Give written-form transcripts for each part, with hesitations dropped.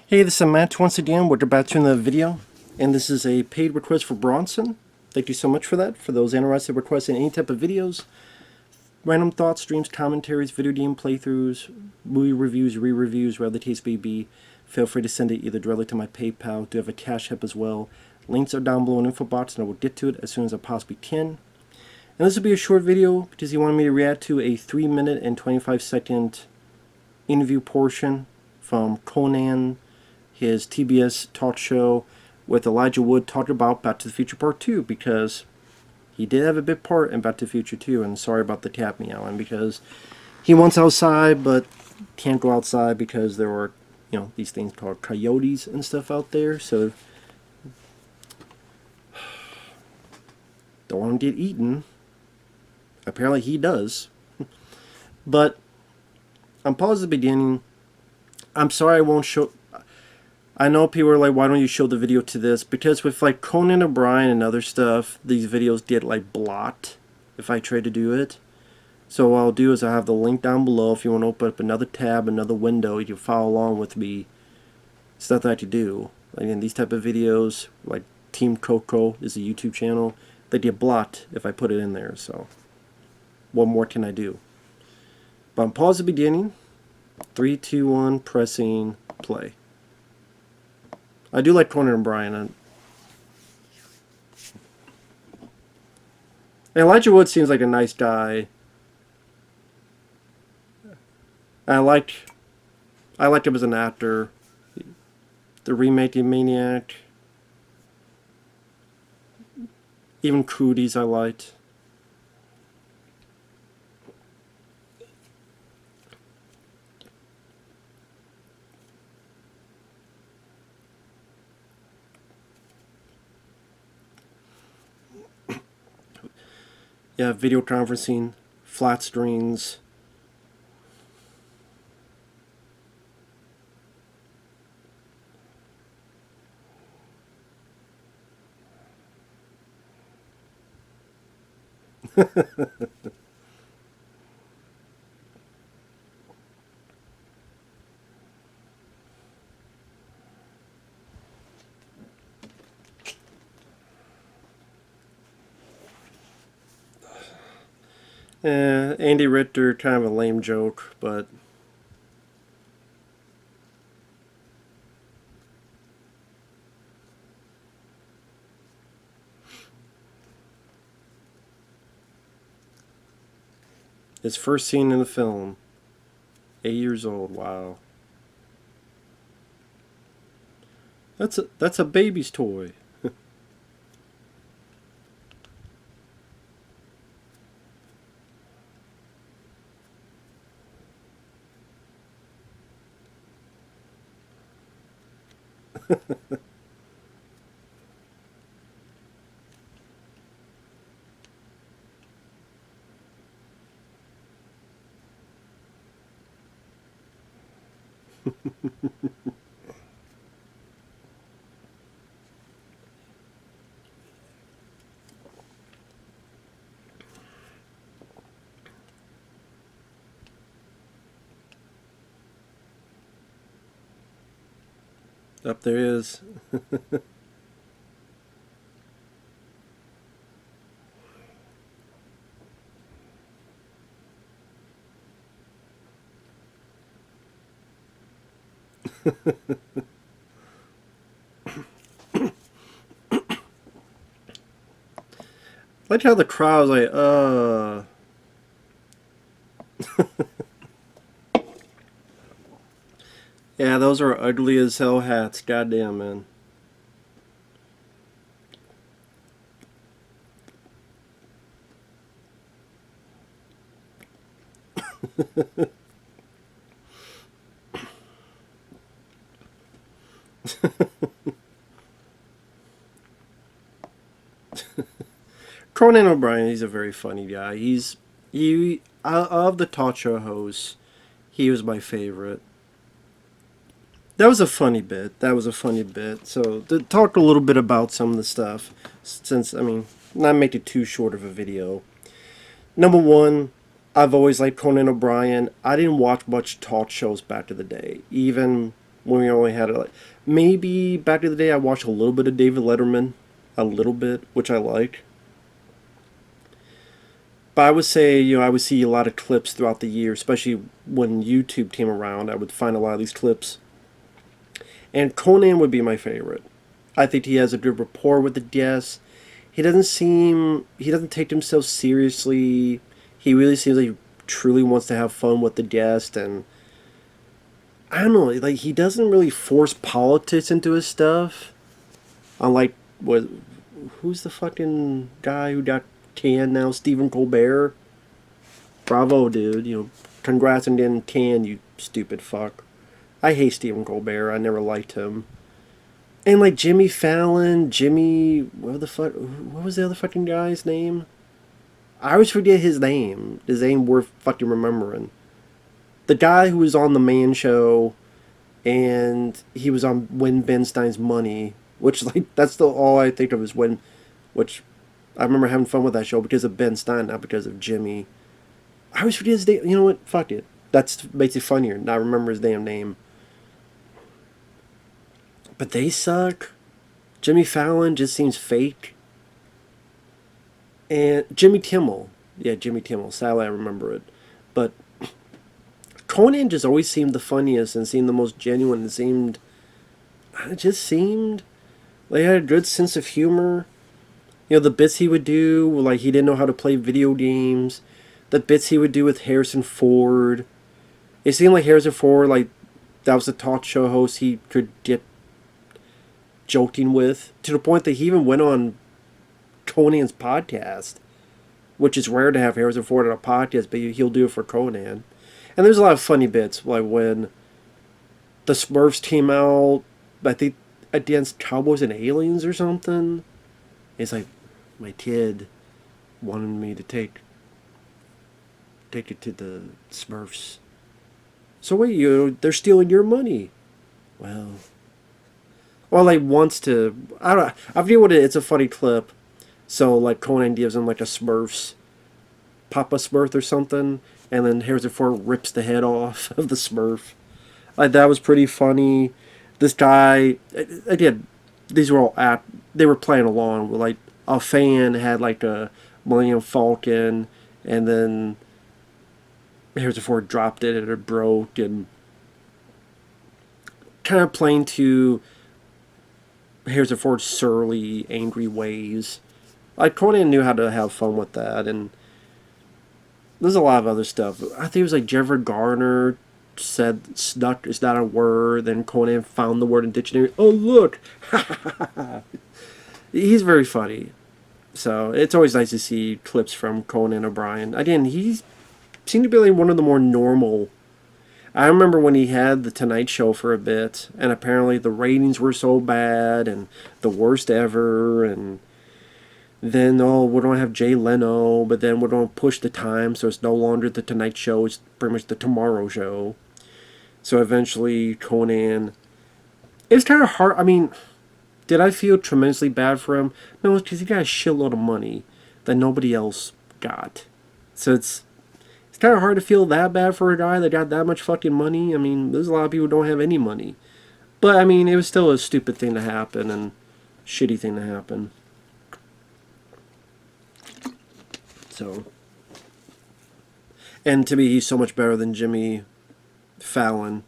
Hey, this is Matt once again. We're about to end the video, and this is a paid request for Bronson. Thank you so much for that. For those interested in requesting any type of videos, random thoughts, streams, commentaries, video game playthroughs, movie reviews, re-reviews, whatever the case may be, feel free to send it either directly to my PayPal. I do have a CashApp as well. Links are down below in the info box, and I will get to it as soon as I possibly can. And this will be a short video because he wanted me to react to a 3-minute and 25-second interview portion from Conan, his TBS talk show with Elijah Wood, talking about Back to the Future Part 2, because he did have a big part in Back to the Future 2, and sorry about the cat meowing, because he wants outside, but can't go outside because there were, these things called coyotes and stuff out there, so don't want him to get eaten. Apparently he does. But I'm pausing the beginning. I'm sorry I won't show... I know people are like, why don't you show the video to this? Because with like Conan O'Brien and other stuff, these videos get like blocked if I try to do it. So what I'll do is I have the link down below if you want to open up another tab, another window, you can follow along with me. Stuff that I could do. Like in these type of videos, like Team Coco is a YouTube channel, they get blocked if I put it in there. So what more can I do? But I'm pause the beginning. 3, 2, 1, pressing play. I do like Conan O'Brien. And Elijah Wood seems like a nice guy. I liked him as an actor. The remake of Maniac. Even Cooties I liked. Yeah, video conferencing, flat screens. Andy Richter, kind of a lame joke, but his first scene in the film. 8 years old, wow. That's a baby's toy. Up there is. I like how the crowd's like, Yeah, those are ugly as hell hats. Goddamn, man. Conan O'Brien, he's a very funny guy. Of the talk show hosts, he was my favorite. That was a funny bit. So to talk a little bit about some of the stuff, since, not make it too short of a video. Number one, I've always liked Conan O'Brien. I didn't watch much talk shows back in the day. Even when we only had it. Like, maybe back in the day, I watched a little bit of David Letterman, a little bit, which I liked. But I would say, I would see a lot of clips throughout the year, especially when YouTube came around. I would find a lot of these clips. And Conan would be my favorite. I think he has a good rapport with the guests. He doesn't take himself seriously. He really seems like he truly wants to have fun with the guest. And I don't know, like, he doesn't really force politics into his stuff. Unlike, who's the fucking guy who got canned now? Stephen Colbert. Bravo, dude. Congrats on getting canned, you stupid fuck. I hate Stephen Colbert. I never liked him. And like Jimmy Fallon, what was the other fucking guy's name? I always forget his name. His name worth fucking remembering. The guy who was on the Man Show, and he was on Win Ben Stein's Money, which, like, that's all I think of is which I remember having fun with that show because of Ben Stein, not because of Jimmy. I always forget his name. You know what? Fuck it. That makes it funnier. Not remember his damn name. But they suck. Jimmy Fallon just seems fake. And Jimmy Kimmel. Yeah, Jimmy Kimmel. Sadly, I remember it. But Conan just always seemed the funniest and seemed the most genuine. It just seemed like he had a good sense of humor. The bits he would do, like he didn't know how to play video games. The bits he would do with Harrison Ford. It seemed like Harrison Ford, like, that was the talk show host he could get joking with. To the point that he even went on Conan's podcast. Which is rare to have Harrison Ford on a podcast, but he'll do it for Conan. And there's a lot of funny bits, like when the Smurfs came out, I think, against Cowboys and Aliens or something. It's like, my kid wanted me to take it to the Smurfs. So wait, they're stealing your money. Well, like, wants to, I don't know, I forget what it's a funny clip. So, like, Conan gives him, like, a Smurfs, Papa Smurf or something, and then Harrison Ford rips the head off of the Smurf. Like, that was pretty funny. This guy, again, these were all they were playing along. Like, a fan had, like, a Millennium Falcon, and then Harrison Ford dropped it and it broke, and kind of playing to Harrison Ford's surly, angry ways. Like, Conan knew how to have fun with that, and there's a lot of other stuff. I think it was like Jennifer Garner said snuck is not a word, then Conan found the word in dictionary. Oh, look! He's very funny. So, it's always nice to see clips from Conan O'Brien. Again, he seemed to be like one of the more normal. I remember when he had the Tonight Show for a bit, and apparently the ratings were so bad, and the worst ever, and then, we don't have Jay Leno, but then we're going to push the time, so it's no longer the Tonight Show, it's pretty much the Tomorrow Show. So eventually, Conan, it's kind of hard. I mean, did I feel tremendously bad for him? No, it's because he got a shitload of money that nobody else got. So it's kind of hard to feel that bad for a guy that got that much fucking money. I mean, there's a lot of people who don't have any money. But, I mean, it was still a stupid thing to happen and shitty thing to happen. So, and to me, he's so much better than Jimmy Fallon.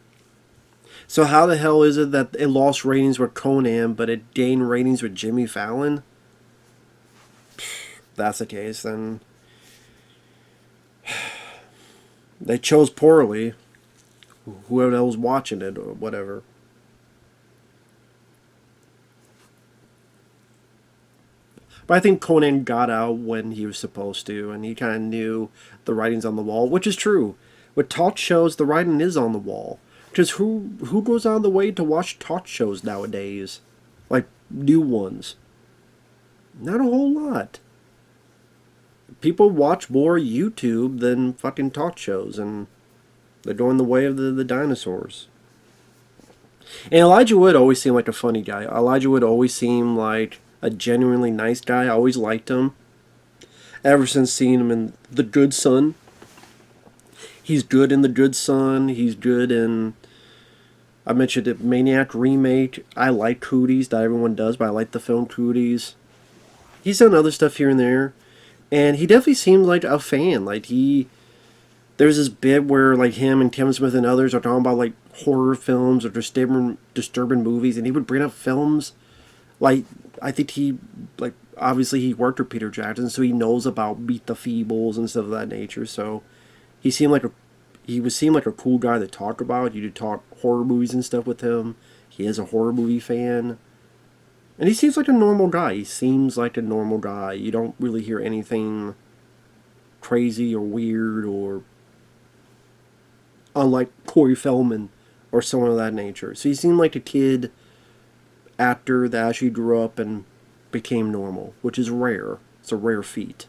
So how the hell is it that it lost ratings with Conan, but it gained ratings with Jimmy Fallon? If that's the case, then they chose poorly. Whoever was watching it or whatever. But I think Conan got out when he was supposed to, and he kind of knew the writing's on the wall, which is true. With talk shows, the writing is on the wall. Because who goes out of the way to watch talk shows nowadays? Like, new ones. Not a whole lot. People watch more YouTube than fucking talk shows, and they're going the way of the dinosaurs. And Elijah Wood always seemed like a funny guy. Elijah Wood always seemed like a genuinely nice guy. I always liked him. Ever since seeing him in The Good Son. He's good in The Good Son. He's good in I mentioned the Maniac remake. I like Cooties, not everyone does, but I like the film Cooties. He's done other stuff here and there, and he definitely seemed like a fan. Like there's this bit where like him and Kevin Smith and others are talking about like horror films or disturbing movies, and he would bring up films like I think he like obviously he worked with Peter Jackson, so he knows about Meet the Feebles and stuff of that nature. So he seemed like a cool guy to talk about. You could talk horror movies and stuff with him. He is a horror movie fan. And he seems like a normal guy. He seems like a normal guy. You don't really hear anything crazy or weird or unlike Corey Feldman or someone of that nature. So he seemed like a kid actor that actually grew up and became normal, which is rare. It's a rare feat.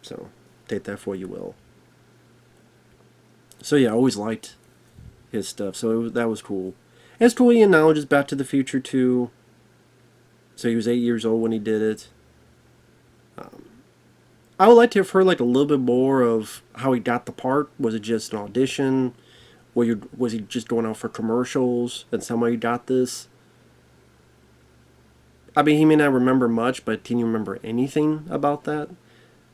So take that for what you will. So yeah, I always liked his stuff. So that was cool. And it's cool he acknowledges Back to the Future too. So he was 8 years old when he did it. I would like to have heard like a little bit more of how he got the part. Was it just an audition? Was he just going out for commercials and somebody got this? I mean, he may not remember much, but can you remember anything about that?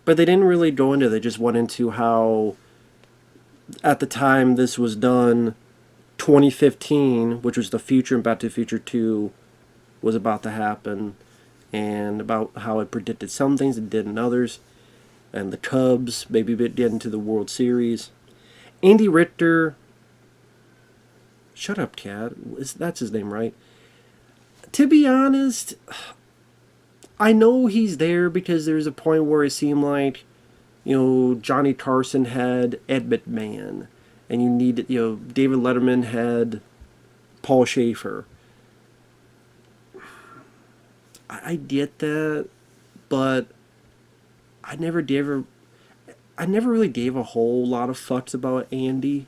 But they didn't really go into it. They just went into how, at the time this was done, 2015, which was the future in Back to the Future 2, was about to happen, and about how it predicted some things and didn't others, and the Cubs maybe get into the World Series. Andy Richter, shut up, cat. That's his name, right? To be honest, I know he's there because there's a point where it seemed like, Johnny Carson had Ed McMahon, and you needed, David Letterman had Paul Schaefer. I get that, but I never really gave a whole lot of fucks about Andy.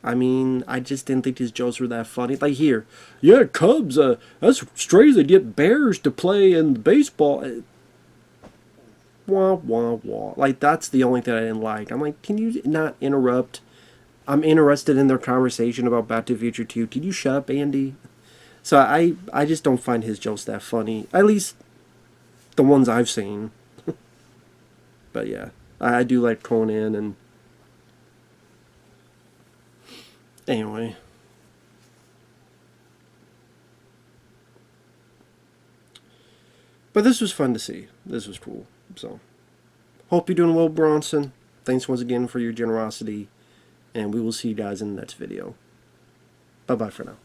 I mean, I just didn't think his jokes were that funny. Like here, yeah, Cubs, that's strange they get Bears to play in baseball. Wah, wah, wah. Like, that's the only thing I didn't like. I'm like, can you not interrupt? I'm interested in their conversation about Back to the Future 2. Can you shut up, Andy? So I just don't find his jokes that funny. At least the ones I've seen. But yeah, I do like Conan and... Anyway. But this was fun to see. This was cool. So, hope you're doing well, Bronson. Thanks once again for your generosity. And we will see you guys in the next video. Bye-bye for now.